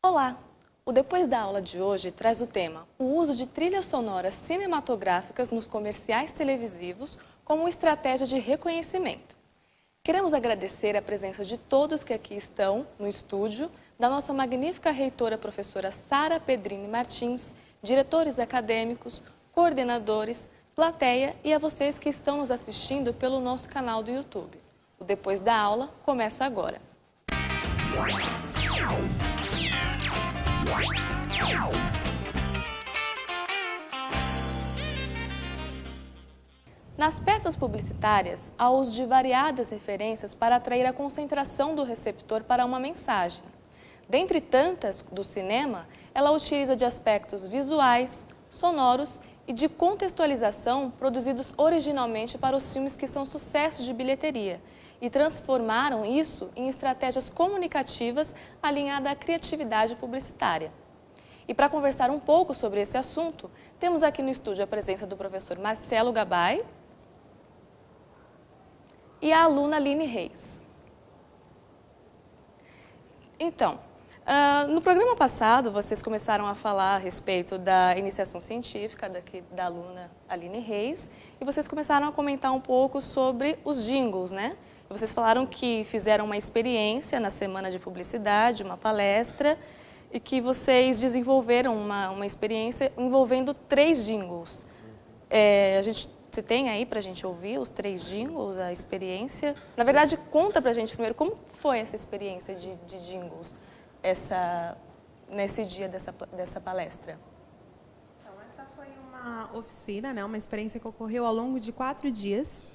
Olá! O Depois da Aula de hoje traz o tema o uso de trilhas sonoras cinematográficas nos comerciais televisivos como estratégia de reconhecimento. Queremos agradecer a presença de todos que aqui estão no estúdio, da nossa magnífica reitora professora Sara Pedrini Martins, diretores acadêmicos, coordenadores, plateia e a vocês que estão nos assistindo pelo nosso canal do YouTube. O Depois da Aula começa agora. Nas peças publicitárias, há uso de variadas referências para atrair a concentração do receptor para uma mensagem. Dentre tantas do cinema, ela utiliza de aspectos visuais, sonoros e de contextualização produzidos originalmente para os filmes que são sucessos de bilheteria e transformaram isso em estratégias comunicativas alinhadas à criatividade publicitária. E para conversar um pouco sobre esse assunto, temos aqui no estúdio a presença do professor Marcelo Gabay e a aluna Aline Reis. Então, no programa passado, vocês começaram a falar a respeito da iniciação científica da aluna Aline Reis e vocês começaram a comentar um pouco sobre os jingles, né? Vocês falaram que fizeram uma experiência na Semana de Publicidade, uma palestra, e que vocês desenvolveram uma experiência envolvendo 3 jingles. Você tem aí para a gente ouvir os 3 jingles, a experiência? Na verdade, conta para a gente primeiro como foi essa experiência de jingles nesse dia dessa palestra. Então, essa foi uma oficina, né, uma experiência que ocorreu ao longo de 4 dias.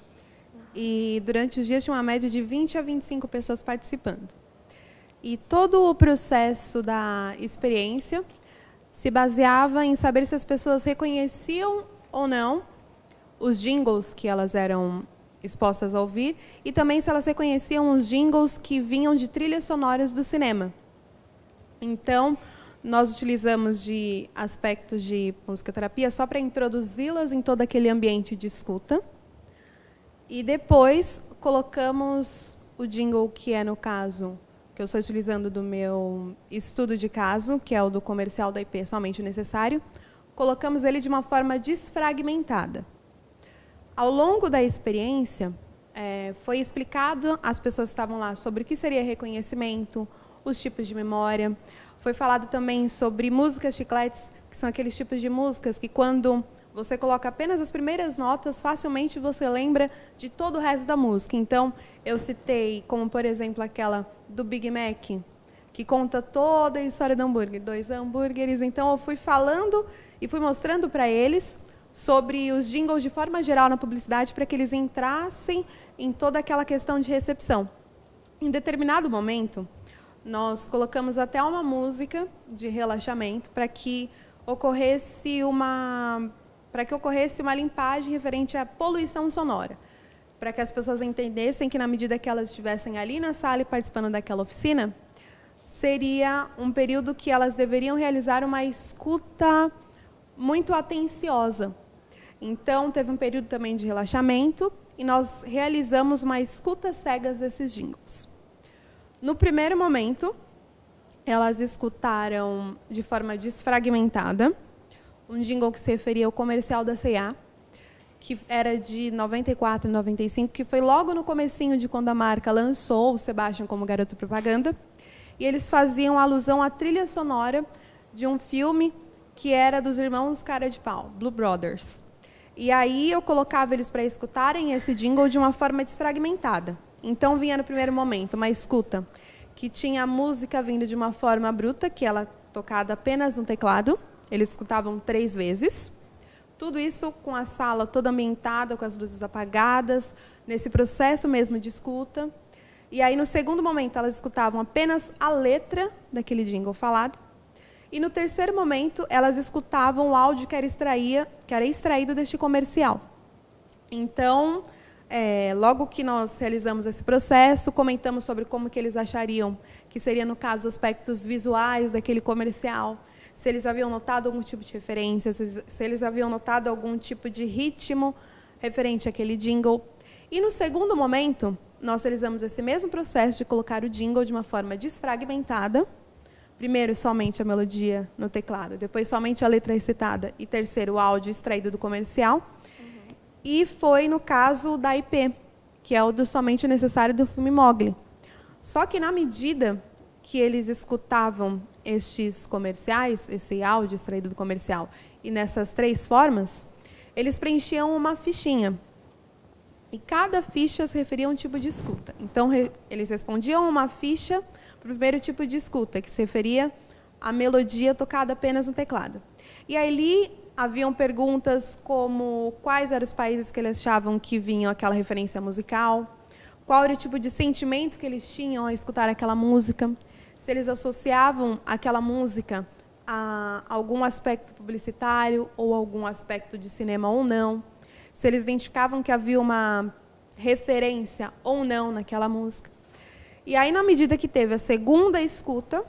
E durante os dias tinha uma média de 20 a 25 pessoas participando. E todo o processo da experiência se baseava em saber se as pessoas reconheciam ou não os jingles que elas eram expostas a ouvir e também se elas reconheciam os jingles que vinham de trilhas sonoras do cinema. Então, nós utilizamos de aspectos de musicoterapia só para introduzi-las em todo aquele ambiente de escuta. E depois colocamos o jingle que é, no caso, que eu estou utilizando do meu estudo de caso, que é o do comercial da IP Somente o Necessário, colocamos ele de uma forma desfragmentada. Ao longo da experiência, foi explicado às pessoas que estavam lá sobre o que seria reconhecimento, os tipos de memória. Foi falado também sobre músicas chicletes, que são aqueles tipos de músicas que, quando você coloca apenas as primeiras notas, facilmente você lembra de todo o resto da música. Então, eu citei, como por exemplo, aquela do Big Mac, que conta toda a história do hambúrguer, 2 hambúrgueres. Então, eu fui falando e fui mostrando para eles sobre os jingles de forma geral na publicidade, para que eles entrassem em toda aquela questão de recepção. Em determinado momento, nós colocamos até uma música de relaxamento para que ocorresse uma limpagem referente à poluição sonora, para que as pessoas entendessem que, na medida que elas estivessem ali na sala e participando daquela oficina, seria um período que elas deveriam realizar uma escuta muito atenciosa. Então, teve um período também de relaxamento e nós realizamos uma escuta cegas desses jingles. No primeiro momento, elas escutaram de forma desfragmentada um jingle que se referia ao comercial da C&A, que era de 94 e 95, que foi logo no comecinho de quando a marca lançou o Sebastian como garoto propaganda, e eles faziam alusão à trilha sonora de um filme que era dos irmãos Cara de Pau, Blue Brothers. E aí eu colocava eles para escutarem esse jingle de uma forma desfragmentada. Então vinha no primeiro momento uma escuta que tinha a música vindo de uma forma bruta, que ela tocada apenas no teclado. Eles escutavam 3 vezes. Tudo isso com a sala toda ambientada, com as luzes apagadas, nesse processo mesmo de escuta. E aí, no segundo momento, elas escutavam apenas a letra daquele jingle falado. E no terceiro momento, elas escutavam o áudio que era extraído deste comercial. Então, logo que nós realizamos esse processo, comentamos sobre como que eles achariam que seria, no caso, aspectos visuais daquele comercial, se eles haviam notado algum tipo de referência, se eles haviam notado algum tipo de ritmo referente àquele jingle. E no segundo momento, nós realizamos esse mesmo processo de colocar o jingle de uma forma desfragmentada. primeiro somente a melodia no teclado, depois somente a letra recitada e terceiro o áudio extraído do comercial. E foi no caso da IP, que é o do somente necessário do filme Mogli. Só que na medida que eles escutavam estes comerciais, esse áudio extraído do comercial, e nessas 3 formas, eles preenchiam uma fichinha. E cada ficha se referia a um tipo de escuta. Então, eles respondiam uma ficha para o primeiro tipo de escuta, que se referia à melodia tocada apenas no teclado. E ali haviam perguntas como quais eram os países que eles achavam que vinham aquela referência musical, qual era o tipo de sentimento que eles tinham ao escutar aquela música, se eles associavam aquela música a algum aspecto publicitário ou algum aspecto de cinema ou não, se eles identificavam que havia uma referência ou não naquela música. E aí, na medida que teve a segunda escuta,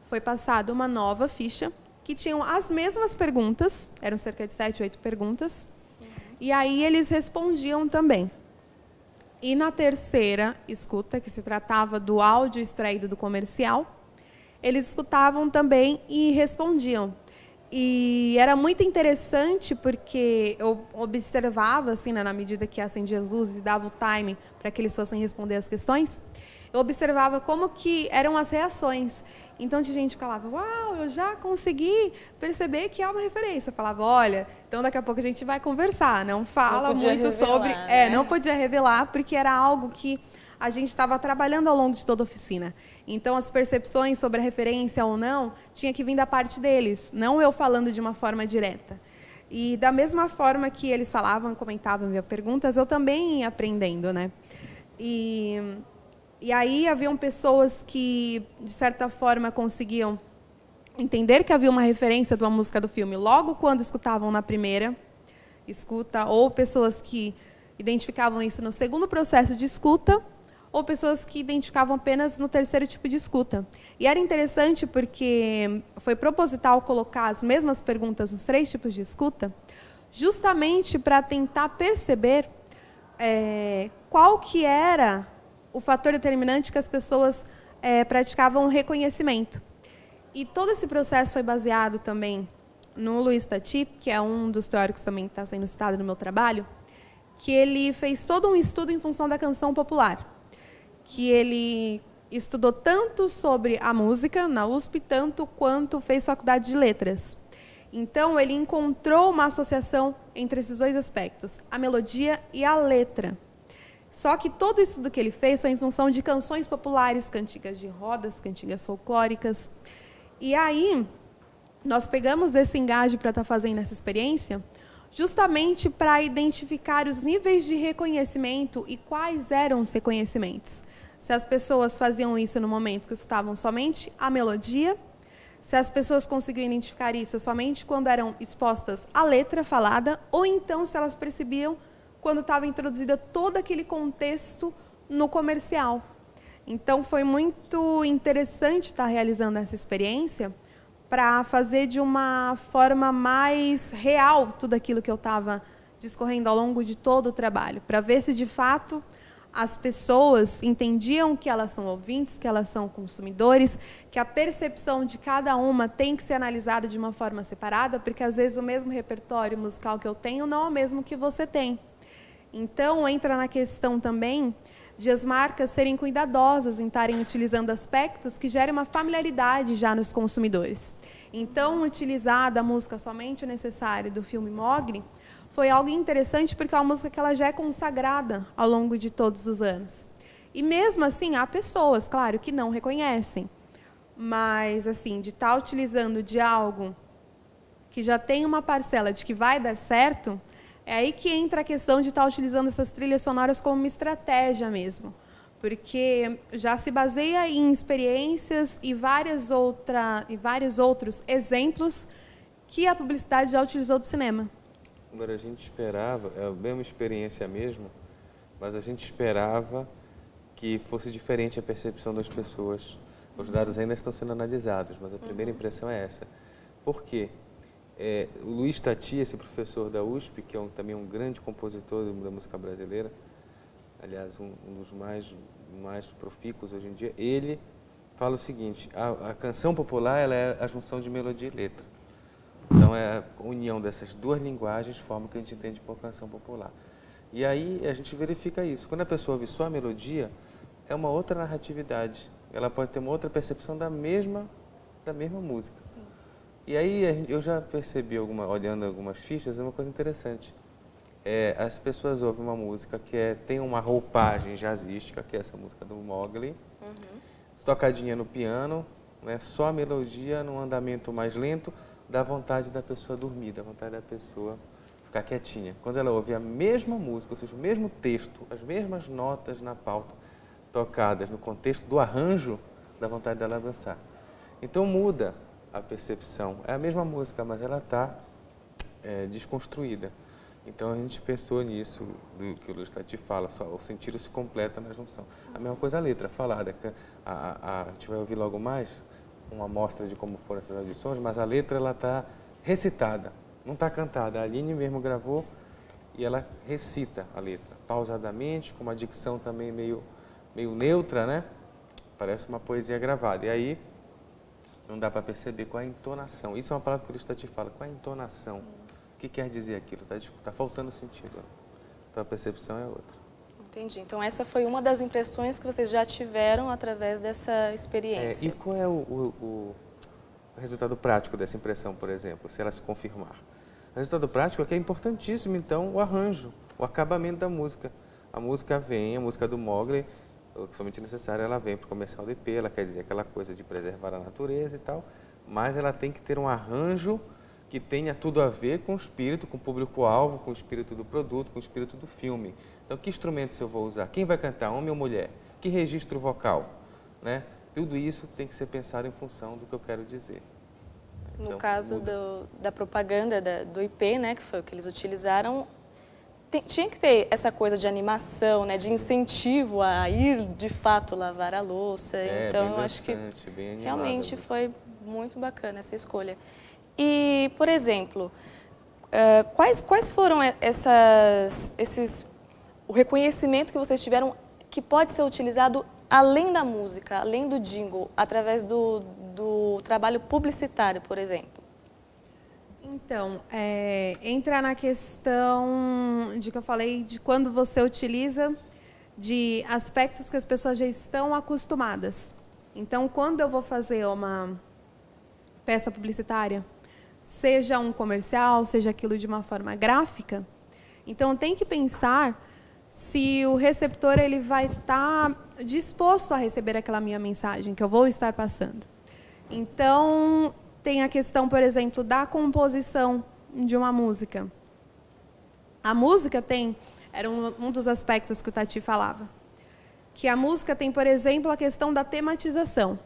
foi passada uma nova ficha, que tinham as mesmas perguntas, eram cerca de 7, 8 perguntas, e aí eles respondiam também. E na terceira escuta, que se tratava do áudio extraído do comercial, eles escutavam também e respondiam. E era muito interessante porque eu observava, assim, né, na medida que acendia as luzes e dava o time para que eles fossem responder as questões, eu observava como que eram as reações. Então, tinha gente que falava, uau, eu já consegui perceber que é uma referência. Eu falava, olha, então daqui a pouco a gente vai conversar. Não fala não muito revelar, sobre... né? Não podia revelar, porque era algo que a gente estava trabalhando ao longo de toda a oficina. Então, as percepções sobre a referência ou não tinha que vir da parte deles, não eu falando de uma forma direta. E da mesma forma que eles falavam, comentavam, enviavam perguntas, eu também ia aprendendo, né? E aí haviam pessoas que, de certa forma, conseguiam entender que havia uma referência de uma música do filme logo quando escutavam na primeira escuta, ou pessoas que identificavam isso no segundo processo de escuta, ou pessoas que identificavam apenas no terceiro tipo de escuta. E era interessante porque foi proposital colocar as mesmas perguntas nos 3 tipos de escuta, justamente para tentar perceber qual que era o fator determinante que as pessoas praticavam o reconhecimento. E todo esse processo foi baseado também no Luiz Tati, que é um dos teóricos também que está sendo citado no meu trabalho, que ele fez todo um estudo em função da canção popular, que ele estudou tanto sobre a música na USP, tanto quanto fez faculdade de letras. Então, ele encontrou uma associação entre esses 2 aspectos, a melodia e a letra. Só que todo isso que ele fez foi em função de canções populares, cantigas de rodas, cantigas folclóricas. E aí, nós pegamos desse engajo para estar fazendo essa experiência, justamente para identificar os níveis de reconhecimento e quais eram os reconhecimentos. Se as pessoas faziam isso no momento que escutavam somente a melodia, se as pessoas conseguiam identificar isso somente quando eram expostas à letra falada, ou então se elas percebiam quando estava introduzida todo aquele contexto no comercial. Então, foi muito interessante estar realizando essa experiência para fazer de uma forma mais real tudo aquilo que eu estava discorrendo ao longo de todo o trabalho, para ver se, de fato, as pessoas entendiam que elas são ouvintes, que elas são consumidores, que a percepção de cada uma tem que ser analisada de uma forma separada, porque, às vezes, o mesmo repertório musical que eu tenho não é o mesmo que você tem. Então, entra na questão também de as marcas serem cuidadosas em estarem utilizando aspectos que gerem uma familiaridade já nos consumidores. Então, utilizar da música somente o necessário do filme Mogli foi algo interessante porque é uma música que ela já é consagrada ao longo de todos os anos. E mesmo assim, há pessoas, claro, que não reconhecem. Mas, assim, de estar utilizando de algo que já tem uma parcela de que vai dar certo, é aí que entra a questão de estar utilizando essas trilhas sonoras como uma estratégia mesmo. Porque já se baseia em experiências e vários outros exemplos que a publicidade já utilizou do cinema. Agora, a gente esperava, é a mesma experiência mesmo, mas a gente esperava que fosse diferente a percepção das pessoas. Os dados ainda estão sendo analisados, mas a primeira impressão é essa. Por quê? O Luiz Tati, esse professor da USP, que é também um grande compositor da música brasileira, aliás, um dos mais profícuos hoje em dia, ele falo o seguinte, a canção popular ela é a junção de melodia e letra. Então, é a união dessas duas linguagens forma o que a gente entende por canção popular. E aí a gente verifica isso. Quando a pessoa ouve só a melodia, é uma outra narratividade. Ela pode ter uma outra percepção da mesma música. Sim. E aí eu já percebi, olhando algumas fichas, é uma coisa interessante. As pessoas ouvem uma música que tem uma roupagem jazzística, que é essa música do Mowgli, tocadinha no piano, né, só a melodia num andamento mais lento, dá vontade da pessoa dormir, dá vontade da pessoa ficar quietinha. Quando ela ouve a mesma música, ou seja, o mesmo texto, as mesmas notas na pauta, tocadas no contexto do arranjo, dá vontade dela dançar. Então muda a percepção. É a mesma música, mas ela está desconstruída. Então a gente pensou nisso, do que o Luiz Tati fala, só o sentido se completa na junção. A mesma coisa a letra, falada. A gente vai ouvir logo mais uma amostra de como foram essas audições, mas a letra ela está recitada, não está cantada. A Aline mesmo gravou e ela recita a letra, pausadamente, com uma dicção também meio neutra, né? Parece uma poesia gravada. E aí não dá para perceber qual é a entonação. Isso é uma palavra que o Luiz Tati fala, qual é a entonação? O que quer dizer aquilo? Está faltando sentido. Então a percepção é outra. Entendi. Então essa foi uma das impressões que vocês já tiveram através dessa experiência. E qual é o resultado prático dessa impressão, por exemplo, se ela se confirmar? O resultado prático é que é importantíssimo, então, o arranjo, o acabamento da música. A música do Mowgli, somente necessária, ela vem para o comercial do IP, ela quer dizer aquela coisa de preservar a natureza e tal, mas ela tem que ter um arranjo que tenha tudo a ver com o espírito, com o público-alvo, com o espírito do produto, com o espírito do filme. Então, que instrumentos eu vou usar? Quem vai cantar, homem ou mulher? Que registro vocal? Né? Tudo isso tem que ser pensado em função do que eu quero dizer. Então, no caso da propaganda do IP, né, que foi o que eles utilizaram, tinha que ter essa coisa de animação, né, de incentivo a ir, de fato, lavar a louça. Então, eu acho que realmente foi muito bacana essa escolha. E, por exemplo, quais foram o reconhecimento que vocês tiveram que pode ser utilizado além da música, além do jingle, através do trabalho publicitário, por exemplo? Então, entra na questão de que eu falei de quando você utiliza de aspectos que as pessoas já estão acostumadas. Então, quando eu vou fazer uma peça publicitária, seja um comercial, seja aquilo de uma forma gráfica, então tem que pensar se o receptor ele vai estar disposto a receber aquela minha mensagem que eu vou estar passando. Então, tem a questão, por exemplo, da composição de uma música. A música era um dos aspectos que o Tati falava, que a música tem, por exemplo, a questão da tematização.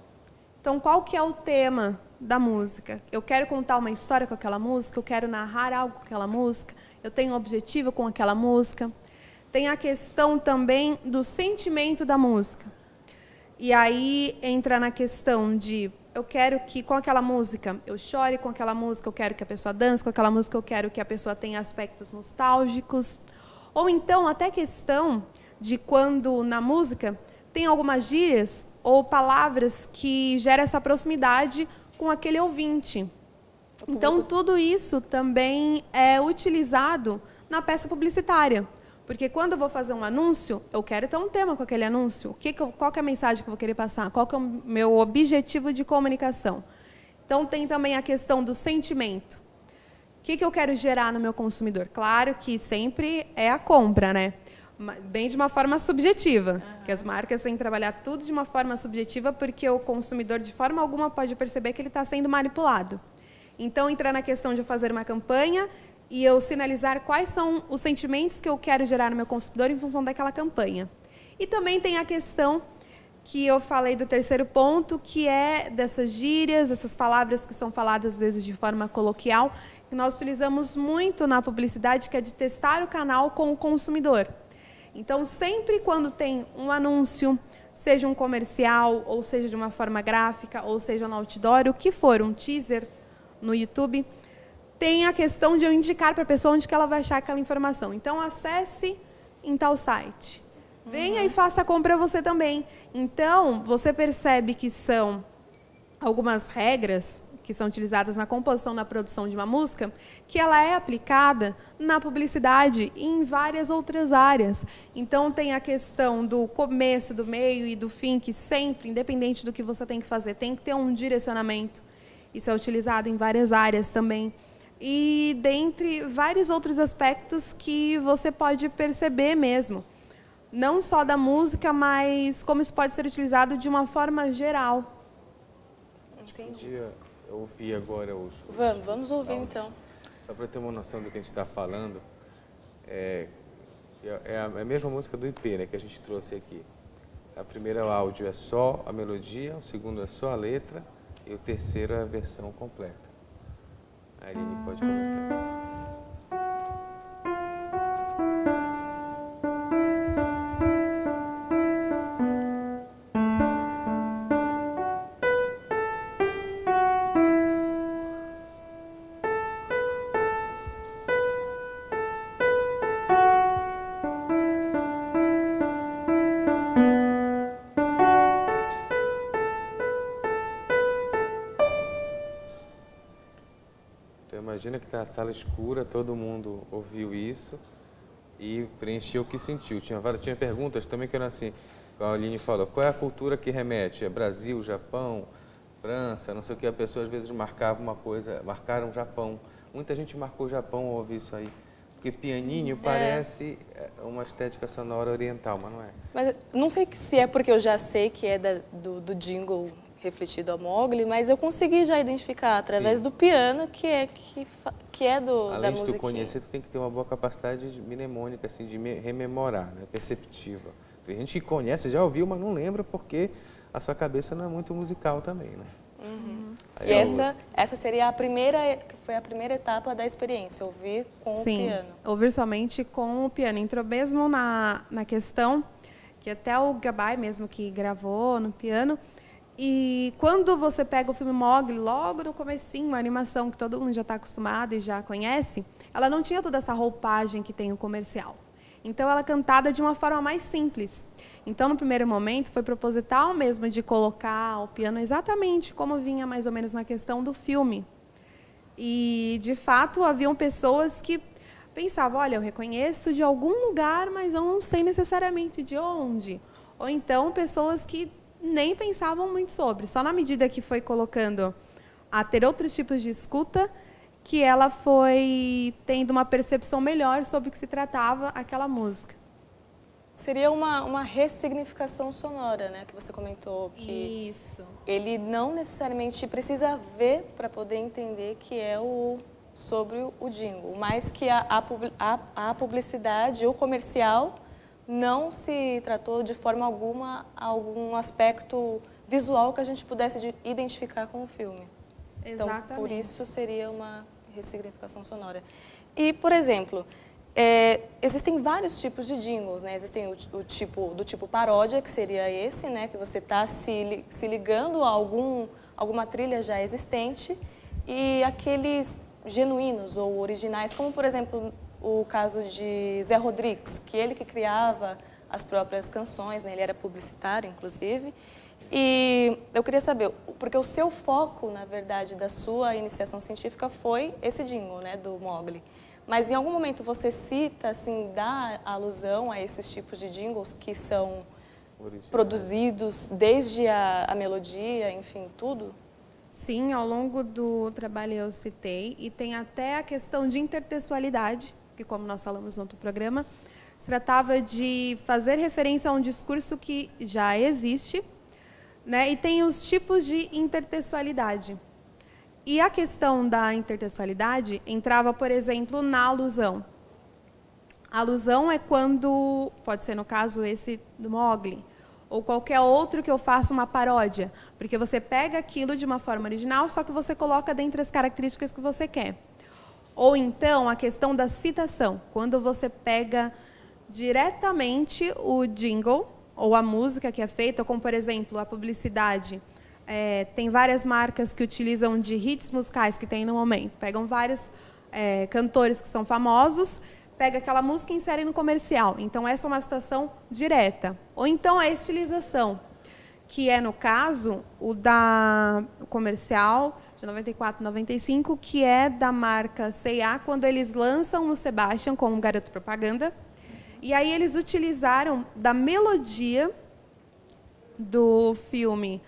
Então, qual que é o tema da música? Eu quero contar uma história com aquela música, eu quero narrar algo com aquela música, eu tenho um objetivo com aquela música. Tem a questão também do sentimento da música. E aí entra na questão de, eu quero que com aquela música eu chore, com aquela música eu quero que a pessoa dance, com aquela música eu quero que a pessoa tenha aspectos nostálgicos. Ou então até questão de quando na música tem algumas gírias ou palavras que geram essa proximidade com aquele ouvinte. Então, tudo isso também é utilizado na peça publicitária. Porque quando eu vou fazer um anúncio, eu quero ter um tema com aquele anúncio. Qual que é a mensagem que eu vou querer passar? Qual que é o meu objetivo de comunicação? Então, tem também a questão do sentimento. O que eu quero gerar no meu consumidor? Claro que sempre é a compra, né? Bem de uma forma subjetiva, que as marcas têm que trabalhar tudo de uma forma subjetiva, porque o consumidor, de forma alguma, pode perceber que ele está sendo manipulado. Então, entrar na questão de eu fazer uma campanha e eu sinalizar quais são os sentimentos que eu quero gerar no meu consumidor em função daquela campanha. E também tem a questão que eu falei do terceiro ponto, que é dessas gírias, essas palavras que são faladas, às vezes, de forma coloquial, que nós utilizamos muito na publicidade, que é de testar o canal com o consumidor. Então, sempre quando tem um anúncio, seja um comercial, ou seja de uma forma gráfica, ou seja no outdoor, o que for, um teaser no YouTube, tem a questão de eu indicar para a pessoa onde que ela vai achar aquela informação. Então, acesse em tal site. Venha e faça a compra você também. Então, você percebe que são algumas regras que são utilizadas na composição, na produção de uma música, que ela é aplicada na publicidade e em várias outras áreas. Então, tem a questão do começo, do meio e do fim, que sempre, independente do que você tem que fazer, tem que ter um direcionamento. Isso é utilizado em várias áreas também. E dentre vários outros aspectos que você pode perceber mesmo. Não só da música, mas como isso pode ser utilizado de uma forma geral. Entendi. Eu ouvi agora os... Vamos ouvir então. Só para ter uma noção do que a gente está falando, é a mesma música do IP, né, que a gente trouxe aqui. A primeira áudio é só a melodia, o segundo é só a letra e o terceiro é a versão completa. A Aline pode comentar. Imagina que está a sala escura, todo mundo ouviu isso e preencheu o que sentiu. Tinha perguntas também que eram assim, a Aline falou, qual é a cultura que remete? É Brasil, Japão, França, não sei o que. A pessoa às vezes marcava uma coisa, marcaram Japão. Muita gente marcou Japão ao ouvir isso aí. Porque pianinho parece uma estética sonora oriental, mas não é. Mas não sei se é porque eu já sei que é do jingle refletido a Mowgli, mas eu consegui já identificar através do piano que é da musiquinha. Além de tu conhecer, tu tem que ter uma boa capacidade mnemônica, assim, de rememorar, né? Perceptiva. Tem gente que conhece, já ouviu, mas não lembra porque a sua cabeça não é muito musical também, né? E essa seria foi a primeira etapa da experiência, ouvir com o piano. Ouvir somente com o piano. Entrou mesmo na questão que até o Gabay mesmo que gravou no piano. E quando você pega o filme Mowgli, logo no comecinho, uma animação que todo mundo já está acostumado e já conhece, ela não tinha toda essa roupagem que tem o comercial. Então, ela é cantada de uma forma mais simples. Então, no primeiro momento, foi proposital mesmo de colocar o piano exatamente como vinha mais ou menos na questão do filme. E, de fato, haviam pessoas que pensavam, olha, eu reconheço de algum lugar, mas eu não sei necessariamente de onde. Ou então, pessoas que nem pensavam muito sobre. Só na medida que foi colocando a ter outros tipos de escuta, que ela foi tendo uma percepção melhor sobre o que se tratava aquela música. Seria uma ressignificação sonora, né? Que você comentou que ele não necessariamente precisa ver para poder entender que é sobre o jingle, mas que a publicidade, o comercial, não se tratou de forma alguma algum aspecto visual que a gente pudesse identificar com o filme. Exatamente. Então, por isso seria uma ressignificação sonora. E, por exemplo, existem vários tipos de jingles, né? Existem o tipo paródia, que seria esse, né? Que você está se ligando a alguma trilha já existente, e aqueles genuínos ou originais, como, por exemplo, o caso de Zé Rodrigues, que ele que criava as próprias canções, né? Ele era publicitário, inclusive. E eu queria saber, porque o seu foco, na verdade, da sua iniciação científica foi esse jingle, né, do Mowgli. Mas em algum momento você cita, assim, dá alusão a esses tipos de jingles que são produzidos desde a melodia, enfim, tudo? Sim, ao longo do trabalho eu citei, e tem até a questão de intertextualidade, que, como nós falamos no outro programa, se tratava de fazer referência a um discurso que já existe, né? E tem os tipos de intertextualidade. E a questão da intertextualidade entrava, por exemplo, na alusão. A alusão é quando, pode ser no caso esse do Mowgli, ou qualquer outro que eu faça uma paródia, porque você pega aquilo de uma forma original, só que você coloca dentre as características que você quer. Ou então a questão da citação, quando você pega diretamente o jingle ou a música que é feita, como, por exemplo, a publicidade. Tem várias marcas que utilizam de hits musicais que tem no momento. Pegam vários cantores que são famosos, pega aquela música e insere no comercial. Então, essa é uma citação direta. Ou então, a estilização, que é, no caso, o comercial de 94, 95, que é da marca C&A, quando eles lançam o Sebastian como um garoto propaganda. E aí eles utilizaram da melodia do filme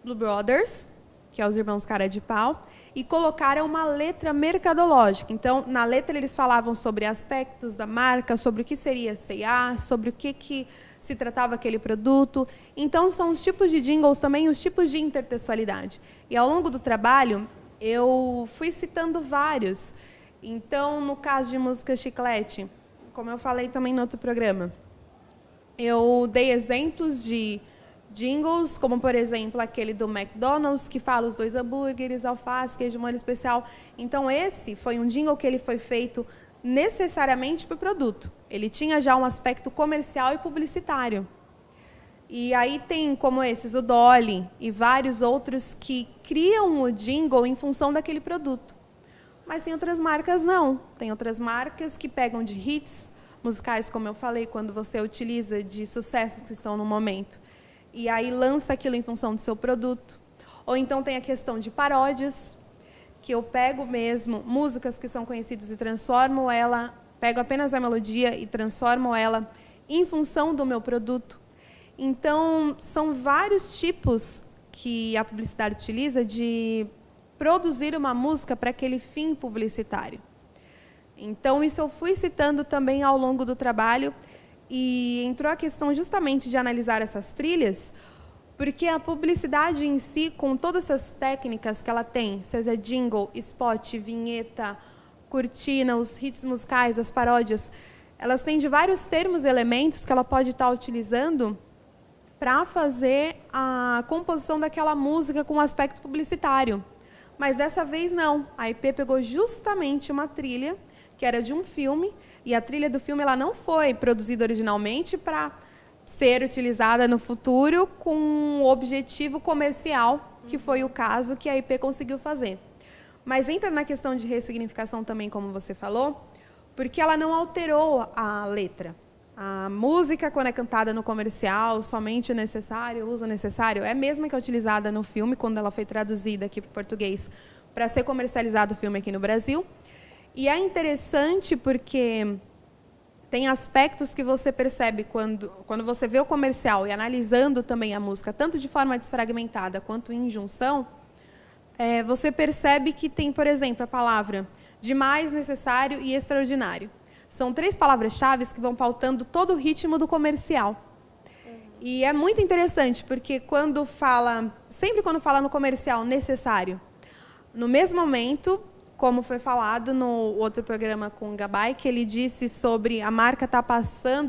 Blue Brothers, que é Os Irmãos Cara de Pau, e colocaram uma letra mercadológica. Então, na letra eles falavam sobre aspectos da marca, sobre o que seria C&A, sobre o que se tratava aquele produto. Então, são os tipos de jingles também, os tipos de intertextualidade. E, ao longo do trabalho, eu fui citando vários. Então, no caso de música chiclete, como eu falei também no outro programa, eu dei exemplos de jingles, como, por exemplo, aquele do McDonald's, que fala os 2 hambúrgueres, alface, queijo molho especial. Então, esse foi um jingle que ele foi feito necessariamente para o produto. Ele tinha já um aspecto comercial e publicitário. E aí tem, como esses, o Dolly e vários outros que criam o jingle em função daquele produto. Mas tem outras marcas, não. Tem outras marcas que pegam de hits musicais, como eu falei, quando você utiliza de sucessos que estão no momento. E aí lança aquilo em função do seu produto. Ou então tem a questão de paródias, que eu pego mesmo músicas que são conhecidas e transformo ela, pego apenas a melodia e transformo ela em função do meu produto. Então, são vários tipos que a publicidade utiliza de produzir uma música para aquele fim publicitário. Então, isso eu fui citando também ao longo do trabalho, e entrou a questão justamente de analisar essas trilhas, porque a publicidade em si, com todas essas técnicas que ela tem, seja jingle, spot, vinheta, cortina, os hits musicais, as paródias, elas têm de vários termos e elementos que ela pode estar utilizando para fazer a composição daquela música com um aspecto publicitário. Mas dessa vez não. A IP pegou justamente uma trilha que era de um filme, e a trilha do filme ela não foi produzida originalmente para ser utilizada no futuro com um objetivo comercial, que foi o caso que a IP conseguiu fazer. Mas entra na questão de ressignificação também, como você falou, porque ela não alterou a letra. A música, quando é cantada no comercial, somente o necessário, o uso necessário, é a mesma que é utilizada no filme, quando ela foi traduzida aqui para o português, para ser comercializado o filme aqui no Brasil. E é interessante porque tem aspectos que você percebe quando você vê o comercial e analisando também a música, tanto de forma desfragmentada quanto em junção, você percebe que tem, por exemplo, a palavra demais, necessário e extraordinário. São 3 palavras-chave que vão pautando todo o ritmo do comercial. E é muito interessante, porque sempre quando fala no comercial necessário, no mesmo momento, como foi falado no outro programa com o Gabay, que ele disse sobre a marca estar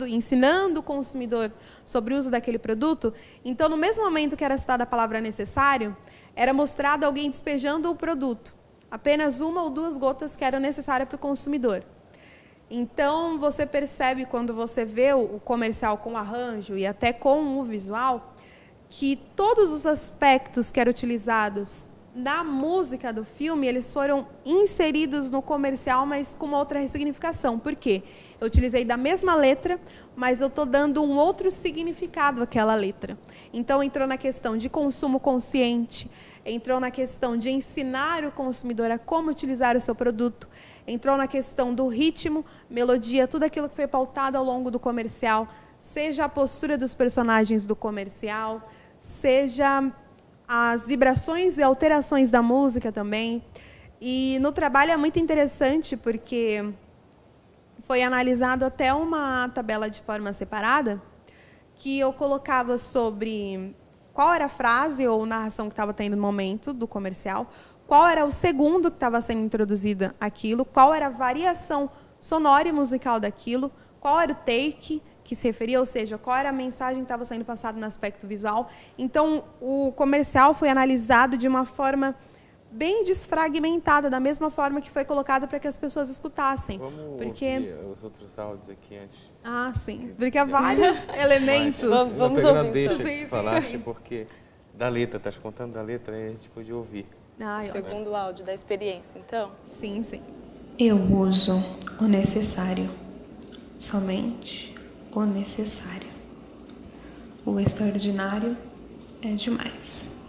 ensinando o consumidor sobre o uso daquele produto. Então, no mesmo momento que era citada a palavra necessário, era mostrado alguém despejando o produto. Apenas 1 ou 2 gotas que eram necessárias para o consumidor. Então, você percebe, quando você vê o comercial com o arranjo e até com o visual, que todos os aspectos que eram utilizados na música do filme, eles foram inseridos no comercial, mas com uma outra ressignificação. Por quê? Eu utilizei da mesma letra, mas eu estou dando um outro significado àquela letra. Então, entrou na questão de consumo consciente, entrou na questão de ensinar o consumidor a como utilizar o seu produto, entrou na questão do ritmo, melodia, tudo aquilo que foi pautado ao longo do comercial, seja a postura dos personagens do comercial, seja as vibrações e alterações da música também. E no trabalho é muito interessante, porque foi analisado até uma tabela de forma separada, que eu colocava sobre qual era a frase ou narração que estava tendo no momento do comercial, qual era o segundo que estava sendo introduzida aquilo, qual era a variação sonora e musical daquilo, qual era o take que se referia, ou seja, qual era a mensagem que estava sendo passada no aspecto visual. Então, o comercial foi analisado de uma forma bem desfragmentada, da mesma forma que foi colocado para que as pessoas escutassem. Vamos ouvir os outros áudios aqui antes. Ah, sim. Porque há vários elementos. Vamos ouvir, deixa então. que tu falaste, porque da letra, estás contando da letra, aí a gente podia ouvir. Segundo áudio da experiência, então? Sim, sim. Eu uso o necessário. somente o necessário. O extraordinário é demais.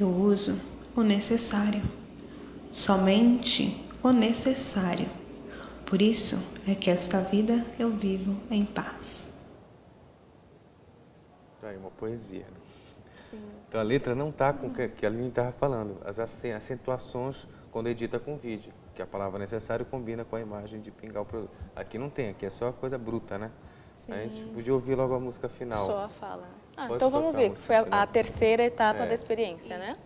Eu uso o necessário, somente o necessário. Por isso é que esta vida eu vivo em paz. Aí, uma poesia, né? Sim. Então a letra não está com o que a Aline estava falando, as acentuações quando edita com vídeo, que a palavra necessário combina com a imagem de pingar o produto. Aqui não tem, aqui é só coisa bruta, né? Sim. A gente podia ouvir logo a música final. Só a fala. Então vamos ver, que foi a terceira etapa da experiência, né?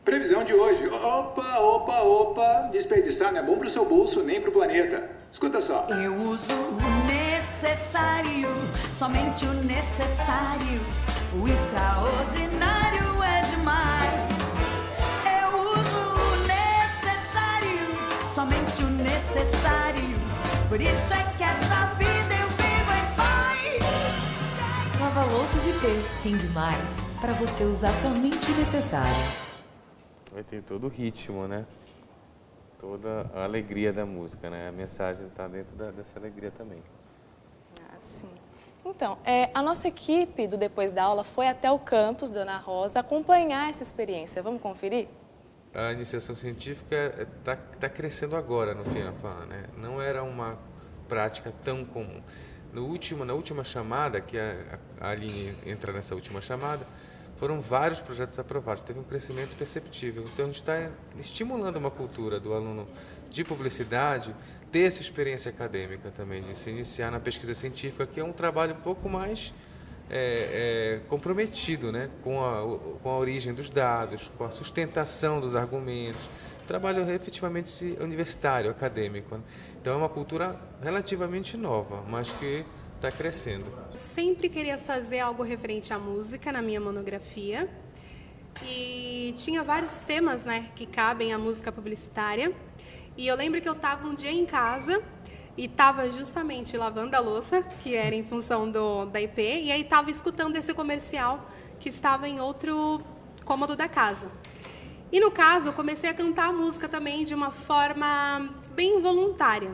Previsão de hoje. Opa, opa, opa. Desperdiçar não é bom pro seu bolso nem pro planeta. Escuta só. Eu uso o necessário, somente o necessário. O extraordinário é demais. Eu uso o necessário, somente o necessário. Por isso é que essa vida eu vivo em paz. Lava-louças IP rende mais para você usar somente o necessário. Vai ter todo o ritmo, né? Toda a alegria da música, né? A mensagem está dentro dessa alegria também. Ah, sim. Então, a nossa equipe do Depois da Aula foi até o campus Dona Rosa acompanhar essa experiência. Vamos conferir? A iniciação científica está crescendo agora no FINAFAN, né? Não era uma prática tão comum. Na última chamada, que a Aline entra nessa última chamada, foram vários projetos aprovados, teve um crescimento perceptível. Então, a gente está estimulando uma cultura do aluno de publicidade ter essa experiência acadêmica também, de se iniciar na pesquisa científica, que é um trabalho um pouco mais comprometido, né? com a origem dos dados, com a sustentação dos argumentos. Trabalho efetivamente universitário, acadêmico. Né? Então, é uma cultura relativamente nova, mas que está crescendo. Sempre queria fazer algo referente à música na minha monografia e tinha vários temas, né, que cabem à música publicitária. E eu lembro que eu estava um dia em casa e estava justamente lavando a louça, que era em função da IP, e aí estava escutando esse comercial que estava em outro cômodo da casa. E no caso, eu comecei a cantar a música também de uma forma bem involuntária.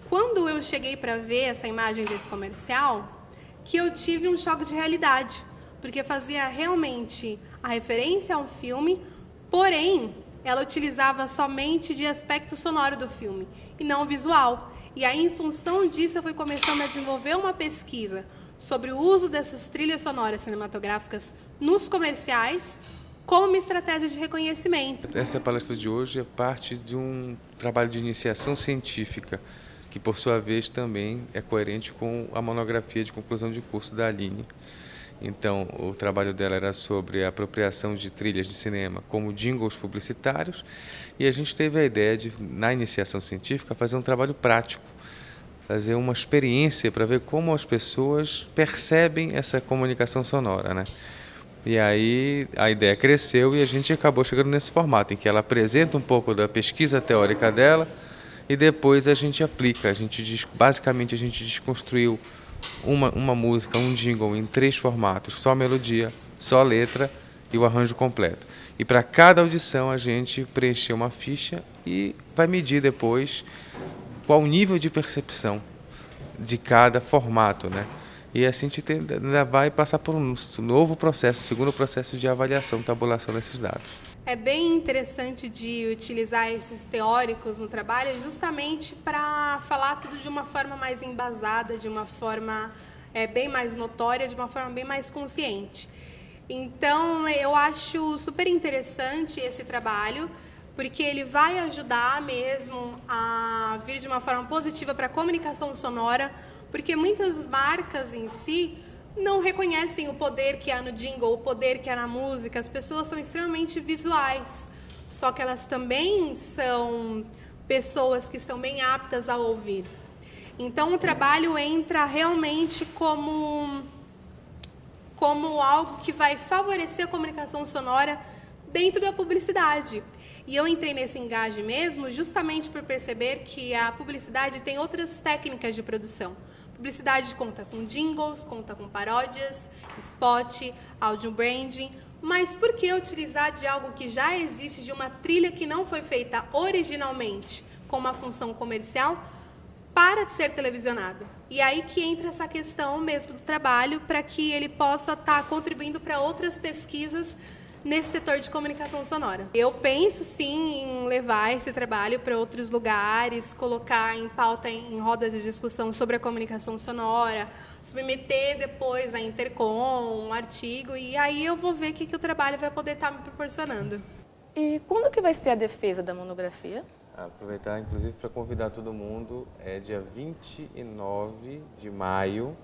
Quando eu cheguei para ver essa imagem desse comercial, que eu tive um choque de realidade, porque fazia realmente a referência ao filme, porém, ela utilizava somente de aspecto sonoro do filme, e não visual. E aí, em função disso, eu fui começando a desenvolver uma pesquisa sobre o uso dessas trilhas sonoras cinematográficas nos comerciais, como uma estratégia de reconhecimento. Essa palestra de hoje é parte de um trabalho de iniciação científica, que por sua vez também é coerente com a monografia de conclusão de curso da Aline. Então, o trabalho dela era sobre a apropriação de trilhas de cinema como jingles publicitários, e a gente teve a ideia de, na iniciação científica, fazer um trabalho prático, fazer uma experiência para ver como as pessoas percebem essa comunicação sonora, né? E aí a ideia cresceu e a gente acabou chegando nesse formato, em que ela apresenta um pouco da pesquisa teórica dela, e depois a gente aplica. Basicamente, a gente desconstruiu uma música, um jingle, em 3 formatos: só melodia, só letra e o arranjo completo. E para cada audição a gente preencheu uma ficha e vai medir depois qual o nível de percepção de cada formato, né? E assim a gente ainda vai passar por um novo processo, segundo processo de avaliação, tabulação desses dados. É bem interessante de utilizar esses teóricos no trabalho justamente para falar tudo de uma forma mais embasada, de uma forma bem mais notória, de uma forma bem mais consciente. Então, eu acho super interessante esse trabalho, porque ele vai ajudar mesmo a vir de uma forma positiva para a comunicação sonora, porque muitas marcas em si não reconhecem o poder que há no jingle, o poder que há na música. As pessoas são extremamente visuais, só que elas também são pessoas que estão bem aptas a ouvir. Então, o trabalho entra realmente como algo que vai favorecer a comunicação sonora dentro da publicidade. E eu entrei nesse engaje mesmo justamente por perceber que a publicidade tem outras técnicas de produção. Publicidade conta com jingles, conta com paródias, spot, audio branding, mas por que utilizar de algo que já existe, de uma trilha que não foi feita originalmente com uma função comercial, para de ser televisionado. E aí que entra essa questão mesmo do trabalho, para que ele possa estar contribuindo para outras pesquisas nesse setor de comunicação sonora. Eu penso, sim, em levar esse trabalho para outros lugares, colocar em pauta em rodas de discussão sobre a comunicação sonora, submeter depois a Intercom, um artigo, e aí eu vou ver o que o trabalho vai poder estar me proporcionando. E quando que vai ser a defesa da monografia? Aproveitar, inclusive, para convidar todo mundo, é dia 29 de maio,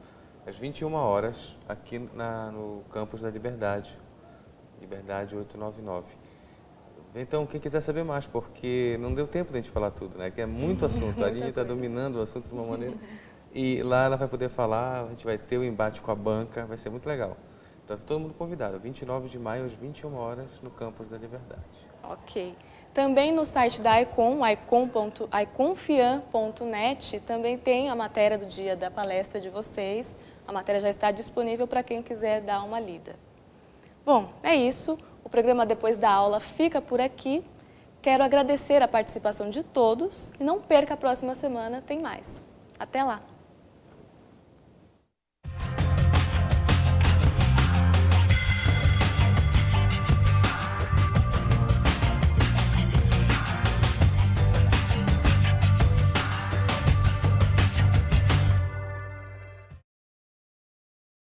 às 21 horas, aqui no campus da Liberdade. Liberdade 899. Então, quem quiser saber mais, porque não deu tempo de a gente falar tudo, né? Que é muito assunto. A Aline está dominando o assunto de uma maneira. E lá ela vai poder falar, a gente vai ter o embate com a banca, vai ser muito legal. Então, todo mundo convidado. 29 de maio, às 21 horas, no campus da Liberdade. Ok. Também no site da Icon, iconfian.net, também tem a matéria do dia da palestra de vocês. A matéria já está disponível para quem quiser dar uma lida. Bom, é isso. O programa Depois da Aula fica por aqui. Quero agradecer a participação de todos e não perca a próxima semana, tem mais. Até lá!